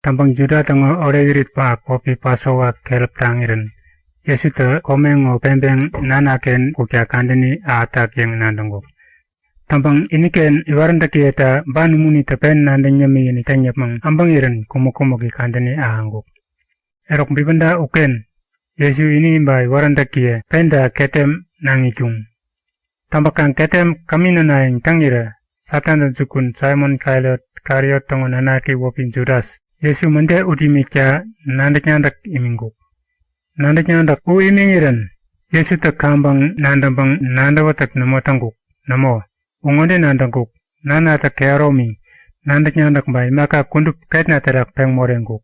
tambang Juda tango oregirit pa kopi pasowa kelp tangiren. Yesu te komengo pembeng nanaken kukya kandini atak yang nandongo. Tambang iniken iwaranda kieta banumuni tepen nandanyami ini tanyapang ambangiren kumo-kumo ki kandini ahango. Erok bibanda uken. Yesu ini by waranda kie penda ketem nangijung. Tambakan ketem kamina naing tangira Satan dan sukun Simon Kariot tongo nanaki wopin Judas. Yesu mende udimikya nandak iminggu. Nandak u imingiran. Yesu tak kambang nandabang nandawatak namo tangguk. Namo. Ungonde nandangkuk. Nana tak kearomi. Nandak bay maka kundup kaitna terak peng morengkuk.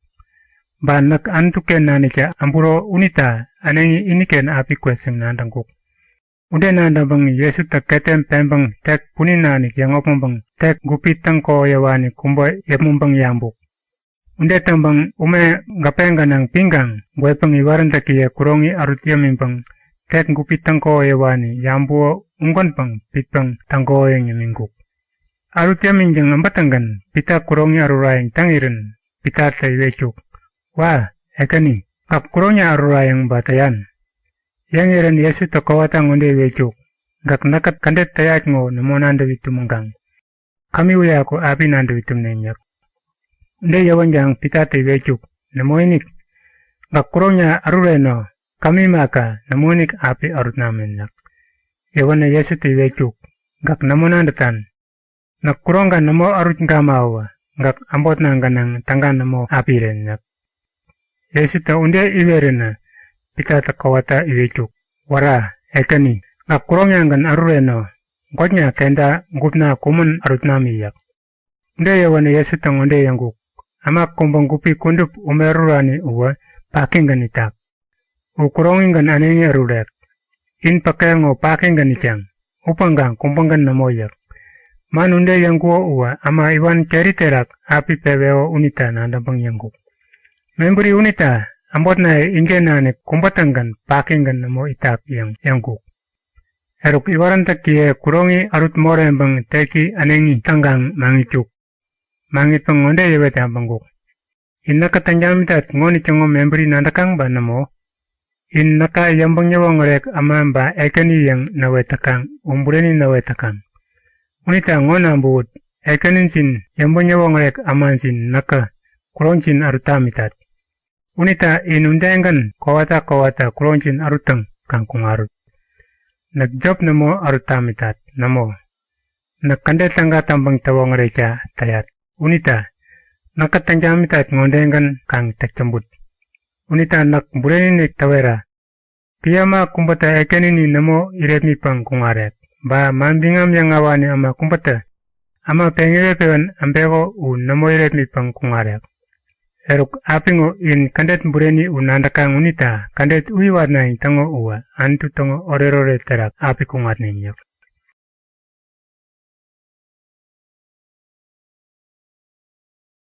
Ba nak antuken nanikya amburo unita anengi iniken api kweseng nandangkuk. Ude nandabang Yesu tak ketem pembang tek puninanik yang opambang tek gupitang ko yawani kumboy yemumbang yambuk. Unde tambang ume gapenga ng pinggang gwepang iwaran takiya kurongi arutya mimpang tek gupitang ko yawani yambuo unggon pang pitpang tangko yang yamingkuk. Arutya minjang ambatanggan pita kurongi arurayang tangirin pita taywechuk. Wah, ekani kap kurongi arurayang batayan. Yang iran Yesu takawatang unde wechuk. Gak nakat kandet tayak ngo namo nanda witumanggang. Kami uya ko api nanda witum nenyak. Unde yawanjang pitata wechuk. Namo inik. Gak kuronya arureno. Kami maka namo inik api arut namenyak. Yawana Yesu te wechuk. Gak namo nandatan. Nak kuronga namo arut ngamawa. Gak ambot nangganang tangga namo api renyak. Yesu ta unde iwerena. Pitata kawata iwechuk. Wara, ekani. Gak kurongyangan arureno. Godnya kenda gupna kumun arut namiyak. Unde yawana Yesu tang unde yangguk. Ama kumbang gupi kundup umerurani uwa pakingan itak. Ukurongingan anengi arurek. In pakengo pakingan ityang. Upanggang kumbanggan namoyak. Man unde yangguo uwa ama iwan ceriterak api peweo unita nandabang yangguk. Memberi unita. Ambot na ingenane kumbatangan pakingan namo itak yang yangguk. Eruk iwaran takiye kurongi arut morembang teki anengi tanggang mangicuk. Mangitong onde yewete ambangguk. Inna katanjamitat ngoni cengo memberi nandakang ba namo. Inna ka yambang nyawang rek amamba ekani yang nawetakang umbureni nawetakang. Unita ngona ambut ekanin sin yambang nyawang rek amansin naka kurongcin arutamitat. Unita inundengan kawata kuroncin arutang kangkung arut. Nagjob namo arutamitat namo. Nakande tangga tambang tawang reca tayat. Unita nakatanjamitat ngondengan kang tekcembut. Unita nak bureninik tawera. Piyama kumbata ekenini namo iretmi pang kungaret. Ba mambingam yang awani ama kumbata. Ama pengirepewan ambego namo iretmi pang kungaret. Eruk apingo in kandet bureni unandakang unita kandet uiwat na tango uwa antu tongo orerore terak api kungat ninyak.